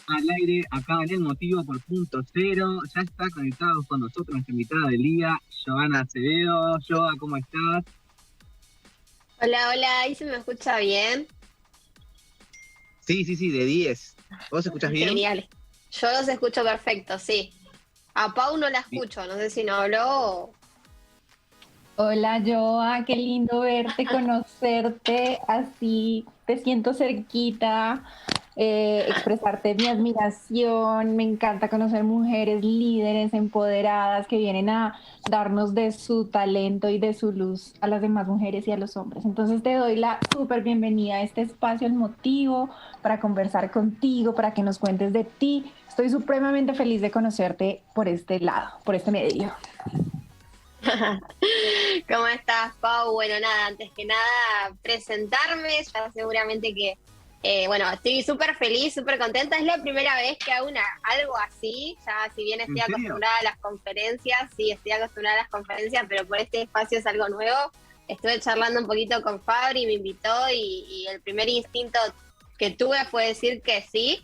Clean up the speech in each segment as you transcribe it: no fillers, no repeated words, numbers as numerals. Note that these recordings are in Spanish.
al aire acá en El Motivo por Punto Cero. Ya está conectado con nosotros nuestra invitada del día, Joana Acevedo. Joa, ¿cómo estás? Hola, hola, ¿ahí se me escucha bien? Sí, sí, sí, de 10. ¿Vos escuchás bien? Genial. Yo los escucho perfecto, sí. A Pau no la Bi- escucho, no sé si no habló o... Hola, Joa, qué lindo verte, conocerte, así te siento cerquita, expresarte mi admiración. Me encanta conocer mujeres líderes, empoderadas, que vienen a darnos de su talento y de su luz a las demás mujeres y a los hombres. Entonces te doy la súper bienvenida a este espacio, El Motivo, para conversar contigo, para que nos cuentes de ti. Estoy supremamente feliz de conocerte por este lado, por este medio. ¿Cómo estás, Pau? Bueno, nada, antes que nada, presentarme, ya seguramente que, bueno, estoy súper feliz, súper contenta. Es la primera vez que hago algo así, ya si bien ¿En estoy serio? acostumbrada a las conferencias, sí, estoy acostumbrada a las conferencias, pero por este espacio es algo nuevo. Estuve charlando un poquito con Fabri, me invitó y el primer instinto que tuve fue decir que sí.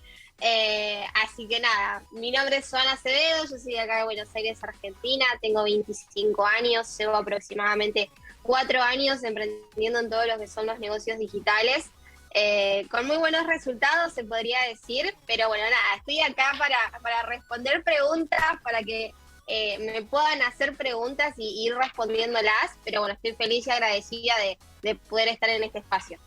Así que nada, mi nombre es Joana Acevedo, yo soy de acá de Buenos Aires, Argentina, tengo 25 años, llevo aproximadamente 4 años emprendiendo en todo lo que son los negocios digitales, con muy buenos resultados se podría decir, pero bueno, nada, estoy acá para responder preguntas, para que me puedan hacer preguntas y ir respondiéndolas, pero bueno, estoy feliz y agradecida de poder estar en este espacio.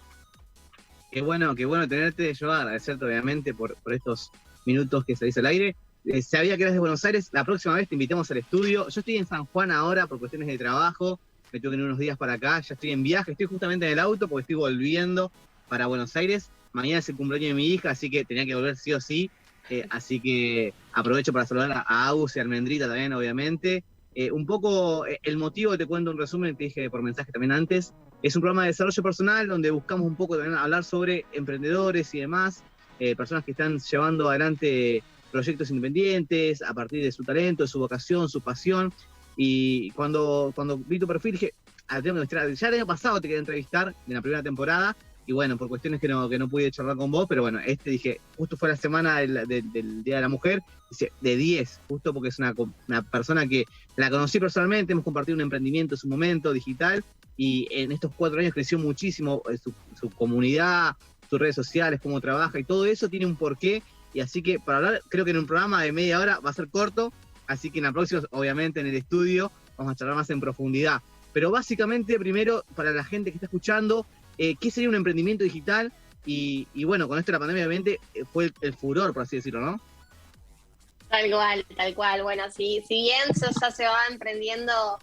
Qué bueno tenerte, Joa. Agradecerte obviamente por estos minutos que salís al aire. Sabía que eras de Buenos Aires, la próxima vez te invitamos al estudio. Yo estoy en San Juan ahora por cuestiones de trabajo, me tengo que ir unos días para acá, ya estoy en viaje, estoy justamente en el auto porque estoy volviendo para Buenos Aires. Mañana es el cumpleaños de mi hija, así que tenía que volver sí o sí. Así que aprovecho para saludar a Agus y a Almendrita también, obviamente. Un poco el motivo, te cuento un resumen, te dije por mensaje también antes. Es un programa de desarrollo personal donde buscamos un poco también hablar sobre emprendedores y demás, personas que están llevando adelante proyectos independientes a partir de su talento, de su vocación, su pasión. Y cuando vi tu perfil dije, ya el año pasado te quería entrevistar en la primera temporada. Y bueno, por cuestiones que no pude charlar con vos, pero bueno, dije, justo fue la semana del Día de la Mujer, dice, de 10, justo porque es una persona que la conocí personalmente, hemos compartido un emprendimiento en su momento digital, y en estos 4 años creció muchísimo su comunidad, sus redes sociales, cómo trabaja, y todo eso tiene un porqué. Y así que para hablar, creo que en un programa de media hora va a ser corto, así que en la próxima, obviamente en el estudio, vamos a charlar más en profundidad. Pero básicamente, primero, para la gente que está escuchando, ¿qué sería un emprendimiento digital? Y bueno, con esto de la pandemia, obviamente, fue el furor, por así decirlo, ¿no? Tal cual, tal cual. Bueno, si bien eso ya se va emprendiendo,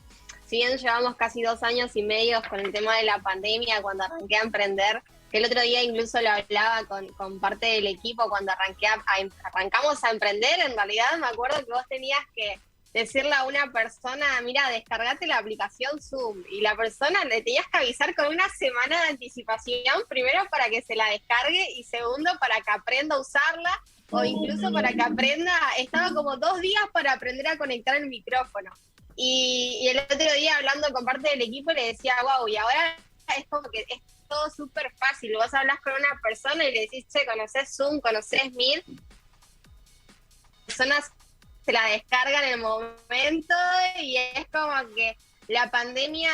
si bien llevamos casi 2 años y medio con el tema de la pandemia, cuando arranqué a emprender, que el otro día incluso lo hablaba con parte del equipo, cuando arrancamos a emprender, en realidad me acuerdo que vos tenías que decirle a una persona, mira, descargate la aplicación Zoom, y la persona le tenías que avisar con una semana de anticipación, primero para que se la descargue y segundo para que aprenda a usarla o incluso para que aprenda, estaba como 2 días para aprender a conectar el micrófono. Y el otro día hablando con parte del equipo le decía, wow, y ahora es como que es todo súper fácil. Vos hablas con una persona y le decís, che, ¿conocés Zoom? ¿Conocés Meet? Personas se la descargan en el momento y es como que la pandemia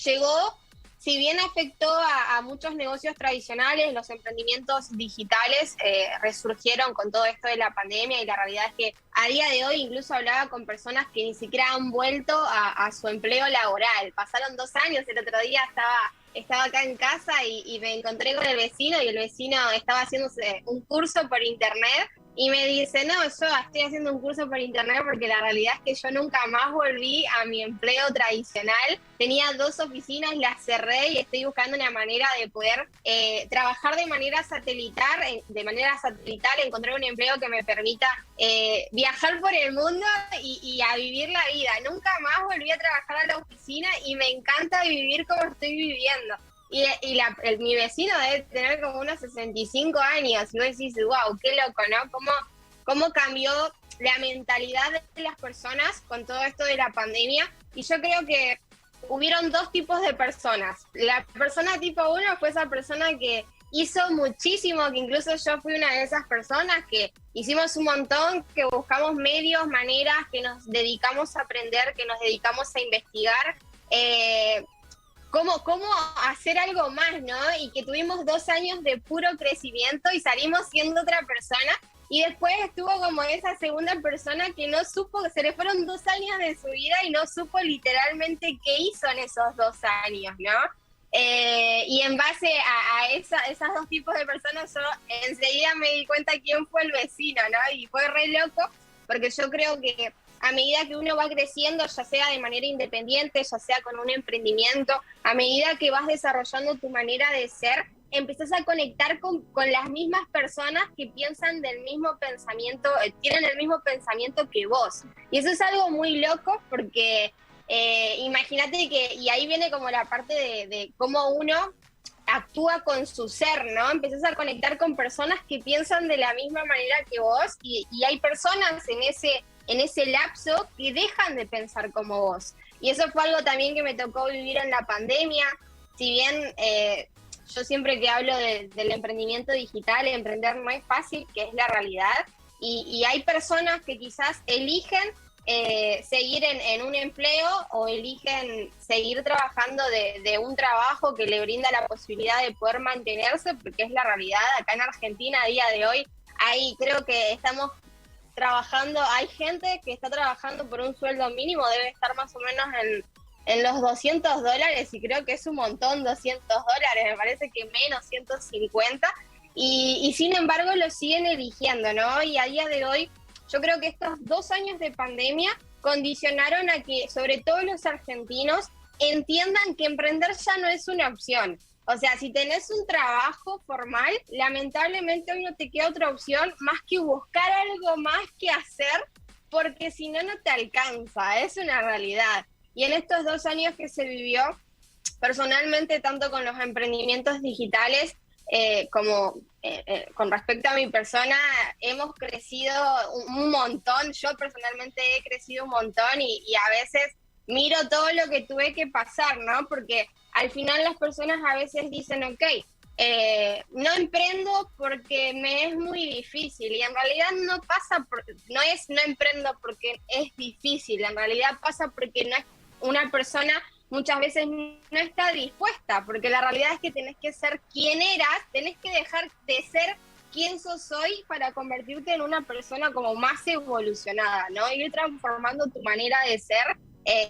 llegó, si bien afectó a muchos negocios tradicionales, los emprendimientos digitales resurgieron con todo esto de la pandemia y la realidad es que a día de hoy incluso hablaba con personas que ni siquiera han vuelto a su empleo laboral. Pasaron 2 años, el otro día estaba acá en casa y me encontré con el vecino y el vecino estaba haciéndose un curso por internet y me dice, no, yo estoy haciendo un curso por internet porque la realidad es que yo nunca más volví a mi empleo tradicional. Tenía 2 oficinas, las cerré y estoy buscando una manera de poder trabajar de manera satelital, encontrar un empleo que me permita viajar por el mundo y a vivir la vida. Nunca más volví a trabajar a la oficina y me encanta vivir como estoy viviendo. Mi vecino debe tener como unos 65 años y vos decís, wow, qué loco, ¿no? ¿Cómo cambió la mentalidad de las personas con todo esto de la pandemia? Y yo creo que hubieron 2 tipos de personas. La persona tipo 1 fue esa persona que hizo muchísimo, que incluso yo fui una de esas personas que hicimos un montón, que buscamos medios, maneras, que nos dedicamos a aprender, que nos dedicamos a investigar, cómo hacer algo más, ¿no? Y que tuvimos 2 años de puro crecimiento y salimos siendo otra persona. Y después estuvo como esa segunda persona que no supo, se le fueron 2 años de su vida y no supo literalmente qué hizo en esos 2 años, ¿no? Y en base a esas dos tipos de personas, yo enseguida me di cuenta quién fue el vecino, ¿no? Y fue re loco, porque yo creo que a medida que uno va creciendo, ya sea de manera independiente, ya sea con un emprendimiento, a medida que vas desarrollando tu manera de ser, empezás a conectar con las mismas personas que piensan del mismo pensamiento, tienen el mismo pensamiento que vos. Y eso es algo muy loco porque imagínate que, y ahí viene como la parte de cómo uno actúa con su ser, ¿no? Empezás a conectar con personas que piensan de la misma manera que vos y hay personas en ese lapso que dejan de pensar como vos. Y eso fue algo también que me tocó vivir en la pandemia. Si bien yo siempre que hablo del emprendimiento digital, emprender no es fácil, que es la realidad, y hay personas que quizás eligen seguir en un empleo o eligen seguir trabajando de un trabajo que le brinda la posibilidad de poder mantenerse, porque es la realidad. Acá en Argentina a día de hoy creo que estamos trabajando, hay gente que está trabajando por un sueldo mínimo, debe estar más o menos en los $200, y creo que es un montón, $200, me parece que menos, 150, y sin embargo lo siguen eligiendo, ¿no? Y a día de hoy yo creo que estos 2 años de pandemia condicionaron a que, sobre todo los argentinos, entiendan que emprender ya no es una opción. O sea, si tenés un trabajo formal, lamentablemente hoy no te queda otra opción más que buscar algo más que hacer, porque si no, no te alcanza, es una realidad. Y en estos 2 años que se vivió, personalmente, tanto con los emprendimientos digitales, como con respecto a mi persona, hemos crecido un montón. Yo personalmente he crecido un montón y a veces miro todo lo que tuve que pasar, ¿no? Porque al final las personas a veces dicen, ok, no emprendo porque me es muy difícil, y en realidad no emprendo porque es difícil, en realidad pasa porque no es una persona muchas veces no está dispuesta, porque la realidad es que tenés que ser quien eras, tenés que dejar de ser quién sos hoy para convertirte en una persona como más evolucionada, ¿no? Ir transformando tu manera de ser,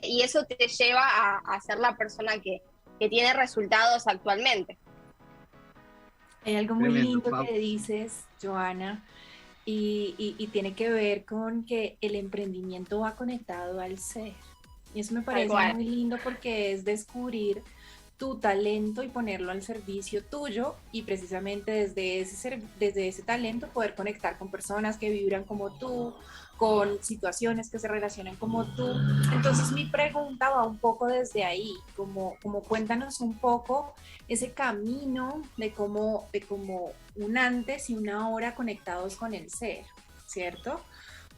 y eso te lleva a ser la persona que tiene resultados actualmente. Hay algo muy Tremendo, lindo Pau. que dices, Joana, y tiene que ver con que el emprendimiento va conectado al ser. Y eso me parece muy lindo porque es descubrir tu talento y ponerlo al servicio tuyo, y precisamente desde ese talento poder conectar con personas que vibran como tú, con situaciones que se relacionan como tú. Entonces mi pregunta va un poco desde ahí, como cuéntanos un poco ese camino de cómo un antes y una ahora conectados con el ser, ¿cierto?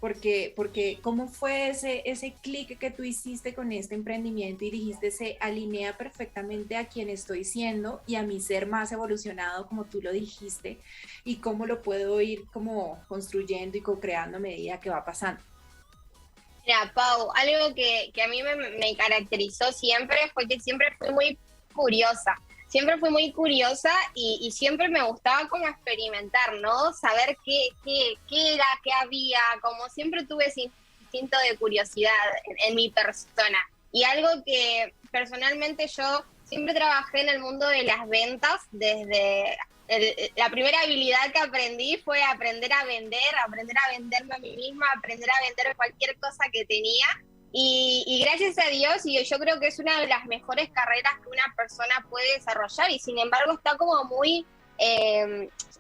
Porque ¿cómo fue ese clic que tú hiciste con este emprendimiento y dijiste, se alinea perfectamente a quien estoy siendo y a mi ser más evolucionado, como tú lo dijiste, y cómo lo puedo ir como construyendo y co-creando a medida que va pasando? Mira, Pau, algo que a mí me caracterizó siempre fue que siempre fui muy curiosa. Siempre fui muy curiosa y siempre me gustaba como experimentar, ¿no? Saber qué era, qué había, como siempre tuve ese instinto de curiosidad en mi persona. Y algo que personalmente yo siempre trabajé en el mundo de las ventas. Desde la primera habilidad que aprendí fue aprender a venderme a mí misma, aprender a vender cualquier cosa que tenía. Y gracias a Dios, y yo creo que es una de las mejores carreras que una persona puede desarrollar, y sin embargo está como muy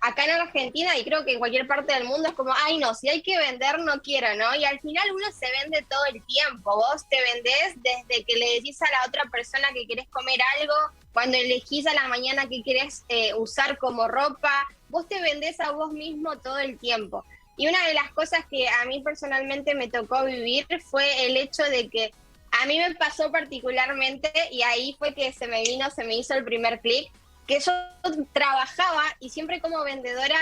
acá en Argentina, y creo que en cualquier parte del mundo es como, ay no, si hay que vender no quiero, ¿no? Y al final uno se vende todo el tiempo. Vos te vendés desde que le decís a la otra persona que querés comer algo, cuando elegís a la mañana que querés usar como ropa, vos te vendés a vos mismo todo el tiempo. Y una de las cosas que a mí personalmente me tocó vivir fue el hecho de que a mí me pasó particularmente, y ahí fue que se me hizo el primer clic. que yo trabajaba y siempre como vendedora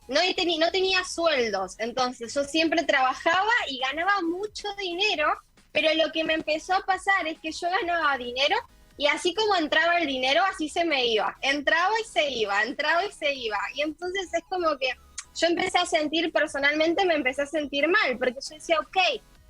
no tenía sueldos, entonces yo siempre trabajaba y ganaba mucho dinero, pero lo que me empezó a pasar es que yo ganaba dinero y así como entraba el dinero, así se me iba, entraba y se iba, y entonces es como que yo empecé a sentir, personalmente me empecé a sentir mal, porque yo decía, ok,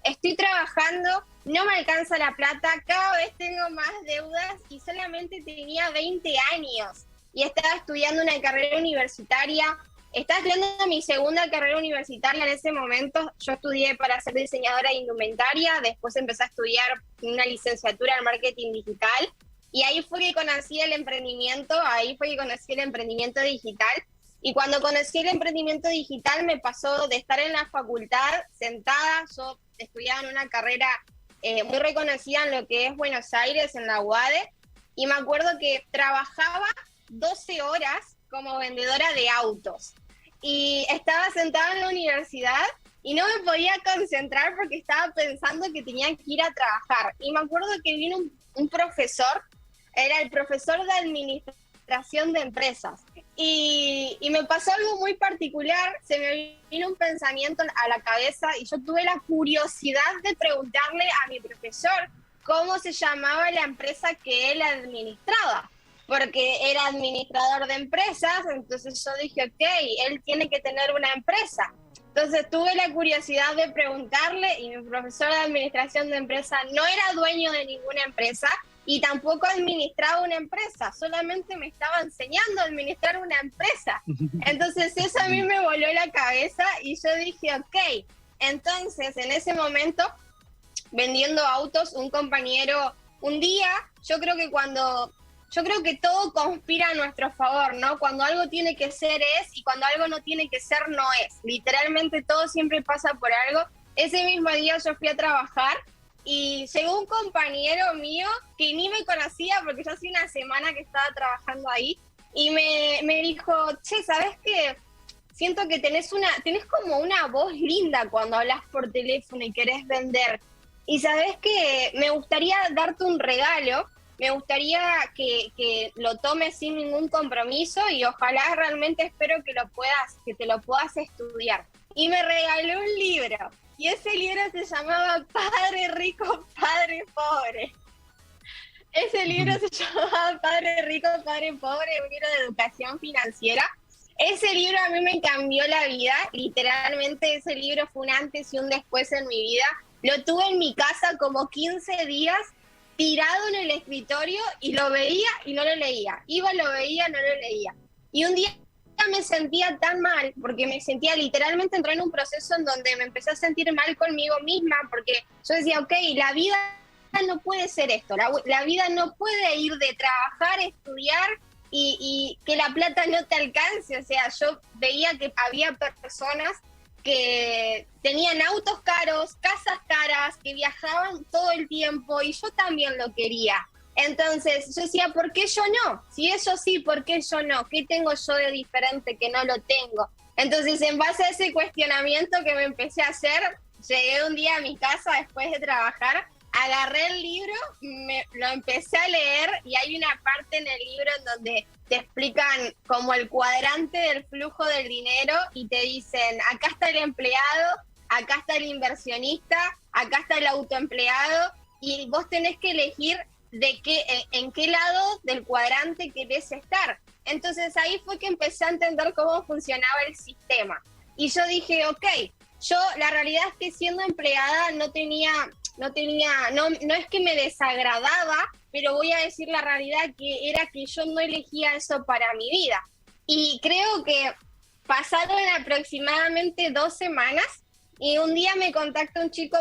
estoy trabajando, no me alcanza la plata, cada vez tengo más deudas y solamente tenía 20 años y estaba estudiando una carrera universitaria, estaba estudiando mi segunda carrera universitaria en ese momento. Yo estudié para ser diseñadora de indumentaria, después empecé a estudiar una licenciatura en marketing digital y ahí fue que conocí el emprendimiento digital. Y cuando conocí el emprendimiento digital me pasó de estar en la facultad sentada, yo estudiaba en una carrera muy reconocida en lo que es Buenos Aires, en la UADE, y me acuerdo que trabajaba 12 horas como vendedora de autos. Y estaba sentada en la universidad y no me podía concentrar porque estaba pensando que tenía que ir a trabajar. Y me acuerdo que vino un profesor, era el profesor de administración de empresas. Y me pasó algo muy particular, se me vino un pensamiento a la cabeza y yo tuve la curiosidad de preguntarle a mi profesor cómo se llamaba la empresa que él administraba, porque era administrador de empresas, entonces yo dije, ok, él tiene que tener una empresa. Entonces tuve la curiosidad de preguntarle y mi profesor de administración de empresas no era dueño de ninguna empresa, y tampoco administraba una empresa, solamente me estaba enseñando a administrar una empresa. Entonces eso a mí me voló la cabeza y yo dije, ok, entonces en ese momento, vendiendo autos, un compañero, un día, yo creo que todo conspira a nuestro favor, ¿no? Cuando algo tiene que ser es, y cuando algo no tiene que ser no es. Literalmente todo siempre pasa por algo. Ese mismo día yo fui a trabajar, y llegó un compañero mío que ni me conocía porque yo hacía una semana que estaba trabajando ahí y me dijo, che, ¿sabes qué? Siento que tenés como una voz linda cuando hablas por teléfono y querés vender. Y ¿sabes qué? Me gustaría darte un regalo, me gustaría que lo tomes sin ningún compromiso y ojalá realmente espero que te lo puedas estudiar. Y me regaló un libro. Y ese libro se llamaba Padre Rico, Padre Pobre. Ese libro se llamaba Padre Rico, Padre Pobre, un libro de educación financiera. Ese libro a mí me cambió la vida, literalmente ese libro fue un antes y un después en mi vida. Lo tuve en mi casa como 15 días, tirado en el escritorio y lo veía y no lo leía. Iba, lo veía, no lo leía. Y un día me sentía tan mal, porque me sentía literalmente, entré en un proceso en donde me empecé a sentir mal conmigo misma, porque yo decía, ok, la vida no puede ser esto, la vida no puede ir de trabajar, estudiar y que la plata no te alcance. O sea, yo veía que había personas que tenían autos caros, casas caras, que viajaban todo el tiempo y yo también lo quería. Entonces yo decía, ¿por qué yo no? Si ellos sí, ¿por qué yo no? ¿Qué tengo yo de diferente que no lo tengo? Entonces, en base a ese cuestionamiento que me empecé a hacer, llegué un día a mi casa después de trabajar, agarré el libro, lo empecé a leer y hay una parte en el libro en donde te explican como el cuadrante del flujo del dinero y te dicen, acá está el empleado, acá está el inversionista, acá está el autoempleado y vos tenés que elegir en qué lado del cuadrante querés estar. Entonces ahí fue que empecé a entender cómo funcionaba el sistema. Y yo dije, ok, la realidad es que siendo empleada no es que me desagradaba, pero voy a decir la realidad que era que yo no elegía eso para mi vida. Y creo que pasaron aproximadamente 2 semanas y un día me contacta un chico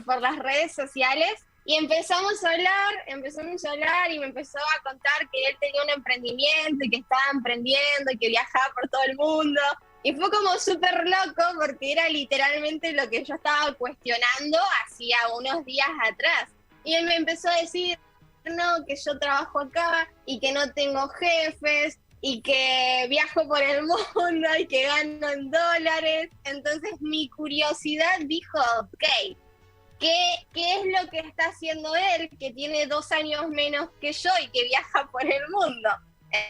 por las redes sociales y empezamos a hablar y me empezó a contar que él tenía un emprendimiento y que estaba emprendiendo y que viajaba por todo el mundo. Y fue como súper loco porque era literalmente lo que yo estaba cuestionando hacía unos días atrás. Y él me empezó a decir, no, que yo trabajo acá y que no tengo jefes y que viajo por el mundo y que gano en dólares. Entonces mi curiosidad dijo, ok, ¿qué es lo que está haciendo él, que tiene 2 años menos que yo y que viaja por el mundo?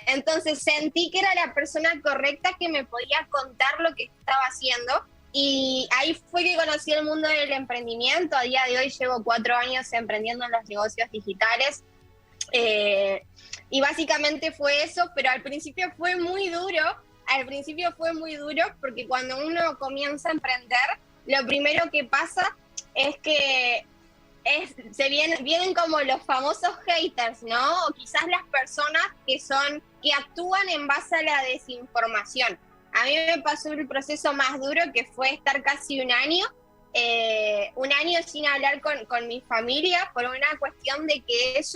Entonces sentí que era la persona correcta que me podía contar lo que estaba haciendo. Y ahí fue que conocí el mundo del emprendimiento. A día de hoy llevo 4 años emprendiendo en los negocios digitales. Y básicamente fue eso, pero al principio fue muy duro. Al principio fue muy duro porque cuando uno comienza a emprender, lo primero que pasa es que vienen como los famosos haters, ¿no? O quizás las personas que actúan en base a la desinformación. A mí me pasó el proceso más duro, que fue estar casi un año sin hablar con mi familia, por una cuestión de que ellos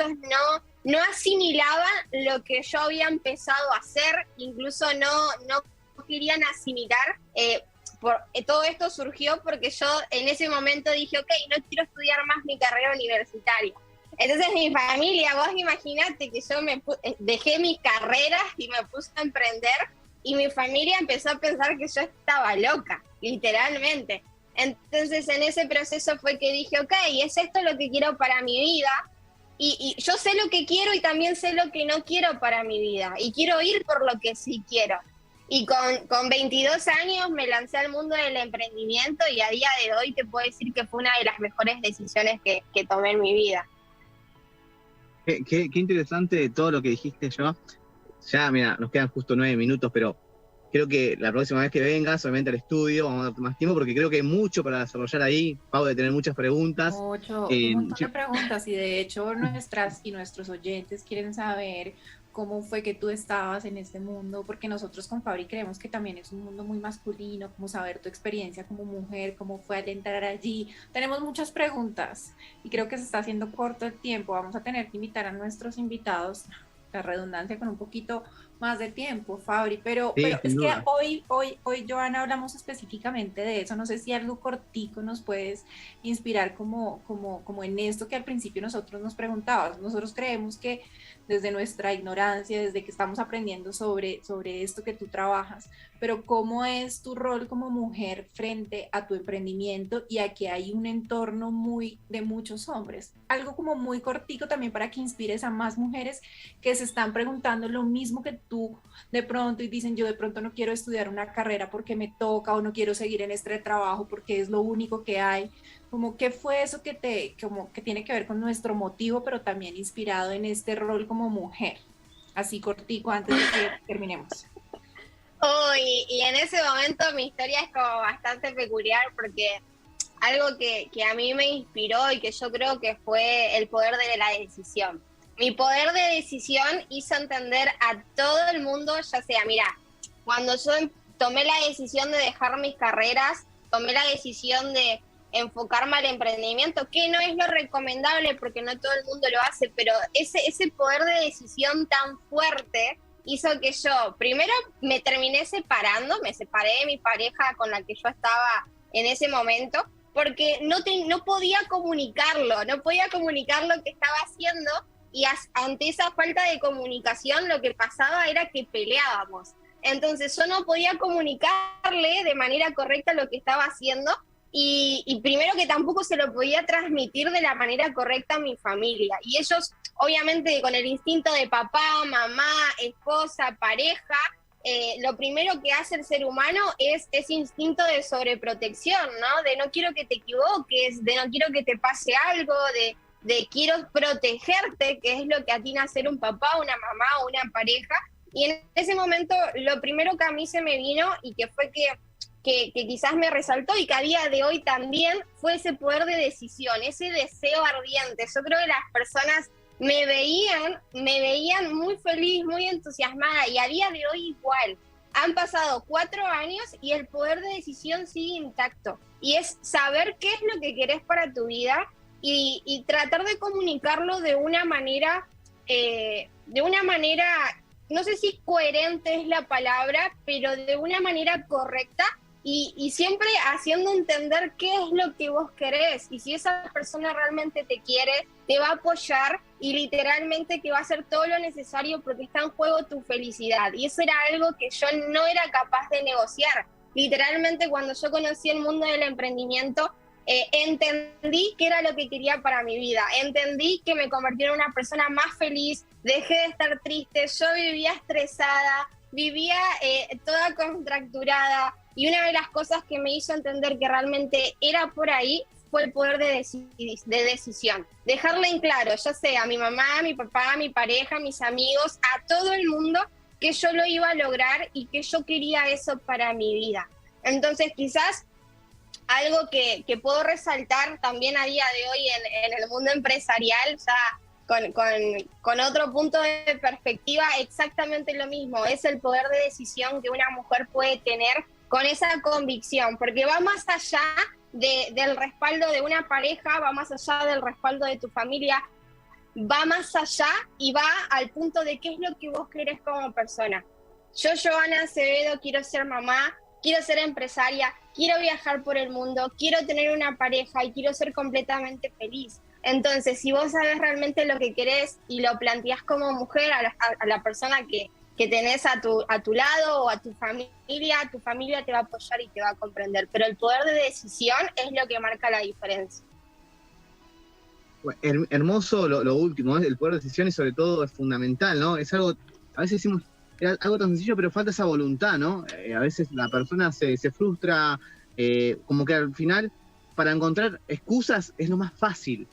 no asimilaban lo que yo había empezado a hacer, incluso no querían asimilar. Todo esto surgió porque yo en ese momento dije, ok, no quiero estudiar más mi carrera universitaria. Entonces mi familia, vos imaginate que yo dejé mis carreras y me puse a emprender, y mi familia empezó a pensar que yo estaba loca, literalmente. Entonces en ese proceso fue que dije, ok, es esto lo que quiero para mi vida, y yo sé lo que quiero y también sé lo que no quiero para mi vida, y quiero ir por lo que sí quiero. Y con 22 años me lancé al mundo del emprendimiento, y a día de hoy te puedo decir que fue una de las mejores decisiones que tomé en mi vida. Qué interesante todo lo que dijiste, yo. Ya, mira, nos quedan justo 9 minutos, pero creo que la próxima vez que vengas, obviamente al estudio, vamos a dar más tiempo, porque creo que hay mucho para desarrollar ahí. Pau debe tener muchas preguntas. Un montón de preguntas, y de hecho nuestros oyentes quieren saber cómo fue que tú estabas en este mundo, porque nosotros con Fabri creemos que también es un mundo muy masculino, como saber tu experiencia como mujer, cómo fue al entrar allí. Tenemos muchas preguntas y creo que se está haciendo corto el tiempo. Vamos a tener que invitar a nuestros invitados, la redundancia, con un poquito más de tiempo, Fabri, pero es que hoy, Johanna, hablamos específicamente de eso. No sé si algo cortico nos puedes inspirar como en esto que al principio nosotros nos preguntábamos. Nosotros creemos que desde nuestra ignorancia, desde que estamos aprendiendo sobre esto que tú trabajas, pero cómo es tu rol como mujer frente a tu emprendimiento y a que hay un entorno de muchos hombres. Algo como muy cortico también para que inspires a más mujeres que se están preguntando lo mismo que tú de pronto y dicen, yo de pronto no quiero estudiar una carrera porque me toca, o no quiero seguir en este trabajo porque es lo único que hay. Como qué fue eso que tiene que ver con nuestro motivo, pero también inspirado en este rol como mujer. Así cortico antes de que terminemos. Y en ese momento mi historia es como bastante peculiar, porque algo que a mí me inspiró y que yo creo que fue el poder de la decisión. Mi poder de decisión hizo entender a todo el mundo, ya sea, mira, cuando yo tomé la decisión de dejar mis carreras, tomé la decisión de enfocarme al emprendimiento, que no es lo recomendable porque no todo el mundo lo hace, pero ese poder de decisión tan fuerte hizo que yo primero me terminé separando, me separé de mi pareja con la que yo estaba en ese momento, porque no podía comunicarlo, no podía comunicar lo que estaba haciendo, y ante esa falta de comunicación lo que pasaba era que peleábamos. Entonces yo no podía comunicarle de manera correcta lo que estaba haciendo, y primero que tampoco se lo podía transmitir de la manera correcta a mi familia. Y ellos, obviamente, con el instinto de papá, mamá, esposa, pareja, lo primero que hace el ser humano es ese instinto de sobreprotección, ¿no? De no quiero que te equivoques, de no quiero que te pase algo, de quiero protegerte, que es lo que atina a ser un papá, una mamá o una pareja. Y en ese momento lo primero que a mí se me vino, y que fue que quizás me resaltó y que a día de hoy también, fue ese poder de decisión, ese deseo ardiente. Yo creo que las personas me veían muy feliz, muy entusiasmada, y a día de hoy igual. Han pasado 4 años y el poder de decisión sigue intacto. Y es saber qué es lo que querés para tu vida y tratar de comunicarlo de una manera, no sé si coherente es la palabra, pero de una manera correcta, y siempre haciendo entender qué es lo que vos querés, y si esa persona realmente te quiere, te va a apoyar, y literalmente que va a hacer todo lo necesario porque está en juego tu felicidad. Y eso era algo que yo no era capaz de negociar. Literalmente, cuando yo conocí el mundo del emprendimiento, entendí qué era lo que quería para mi vida, entendí que me convertí en una persona más feliz, dejé de estar triste, yo vivía estresada, vivía toda contracturada, y una de las cosas que me hizo entender que realmente era por ahí fue el poder de decisión. Dejarle en claro, ya sea a mi mamá, a mi papá, a mi pareja, a mis amigos, a todo el mundo, que yo lo iba a lograr y que yo quería eso para mi vida. Entonces, quizás algo que puedo resaltar también a día de hoy en el mundo empresarial, ya con otro punto de perspectiva, exactamente lo mismo, es el poder de decisión que una mujer puede tener con esa convicción, porque va más allá del respaldo de una pareja, va más allá del respaldo de tu familia, va más allá y va al punto de qué es lo que vos querés como persona. Yo, Joana Acevedo, quiero ser mamá, quiero ser empresaria, quiero viajar por el mundo, quiero tener una pareja y quiero ser completamente feliz. Entonces, si vos sabés realmente lo que querés y lo planteás como mujer a la persona que tenés a tu lado o a tu familia te va a apoyar y te va a comprender. Pero el poder de decisión es lo que marca la diferencia. Hermoso lo último, ¿eh? El poder de decisión y sobre todo es fundamental, ¿no? Es algo, a veces decimos, es algo tan sencillo, pero falta esa voluntad, ¿no? A veces la persona se frustra, como que al final, para encontrar excusas es lo más fácil.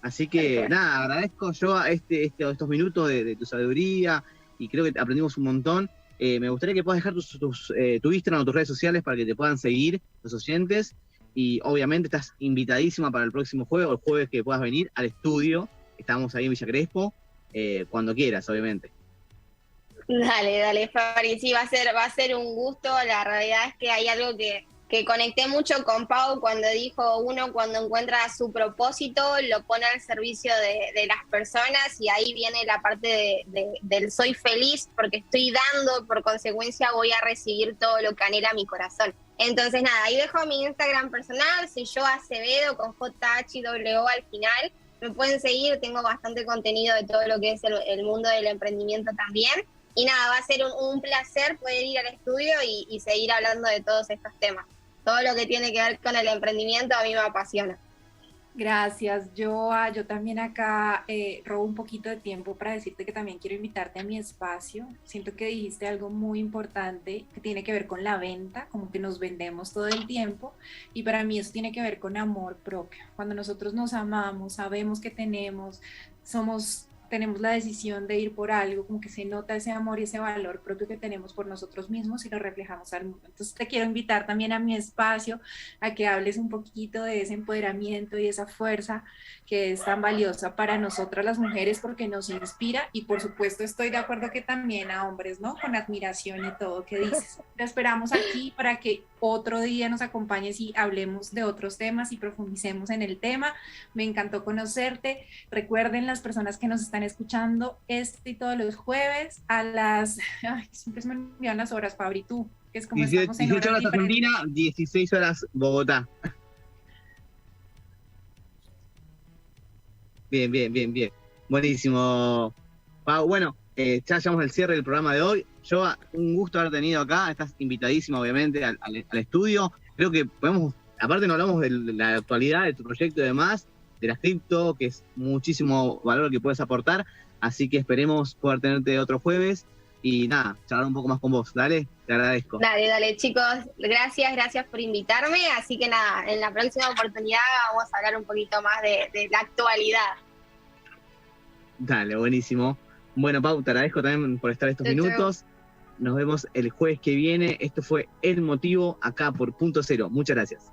Así que, nada, agradezco yo a estos minutos de tu sabiduría, y creo que aprendimos un montón. Me gustaría que puedas dejar tu Instagram o tus redes sociales para que te puedan seguir los oyentes. Y obviamente estás invitadísima para el próximo jueves, o el jueves que puedas venir al estudio. Estamos ahí en Villa Crespo, cuando quieras, obviamente. Dale, Fabri, sí, va a ser un gusto. La realidad es que hay algo que conecté mucho con Pau cuando dijo, uno cuando encuentra su propósito lo pone al servicio de las personas, y ahí viene la parte del soy feliz porque estoy dando, por consecuencia voy a recibir todo lo que anhela mi corazón. Entonces nada, ahí dejo mi Instagram personal, soy yo Acevedo con JHWO al final. Me pueden seguir, tengo bastante contenido de todo lo que es el mundo del emprendimiento también. Y nada, va a ser un placer poder ir al estudio y seguir hablando de todos estos temas. Todo lo que tiene que ver con el emprendimiento a mí me apasiona. Gracias, yo también acá robo un poquito de tiempo para decirte que también quiero invitarte a mi espacio. Siento que dijiste algo muy importante que tiene que ver con la venta, como que nos vendemos todo el tiempo, y para mí eso tiene que ver con amor propio. Cuando nosotros nos amamos, sabemos que tenemos la decisión de ir por algo, como que se nota ese amor y ese valor propio que tenemos por nosotros mismos y lo reflejamos al mundo. Entonces te quiero invitar también a mi espacio a que hables un poquito de ese empoderamiento y esa fuerza que es tan valiosa para nosotras las mujeres, porque nos inspira, y por supuesto estoy de acuerdo que también a hombres, ¿no? Con admiración y todo que dices. Te esperamos aquí para que otro día nos acompañes y hablemos de otros temas y profundicemos en el tema. Me encantó conocerte. Recuerden, las personas que nos están escuchando y todos los jueves a las... siempre se me olvidan las horas, Fabri, tú, que es como 18 estamos en horas horas Argentina, 16 horas Bogotá. Bien. Buenísimo, Pau. Bueno, ya llegamos al cierre del programa de hoy. Yo, un gusto haber tenido acá. Estás invitadísima, obviamente, al estudio. Creo que podemos, aparte no hablamos de la actualidad de tu proyecto y demás, de las cripto, que es muchísimo valor que puedes aportar. Así que esperemos poder tenerte otro jueves y nada, charlar un poco más con vos. Dale, te agradezco. Dale, chicos. Gracias por invitarme. Así que nada, en la próxima oportunidad vamos a hablar un poquito más de la actualidad. Dale, buenísimo. Bueno, Pau, te agradezco también por estar estos minutos. Nos vemos el jueves que viene. Esto fue El Motivo, acá por Punto Cero. Muchas gracias.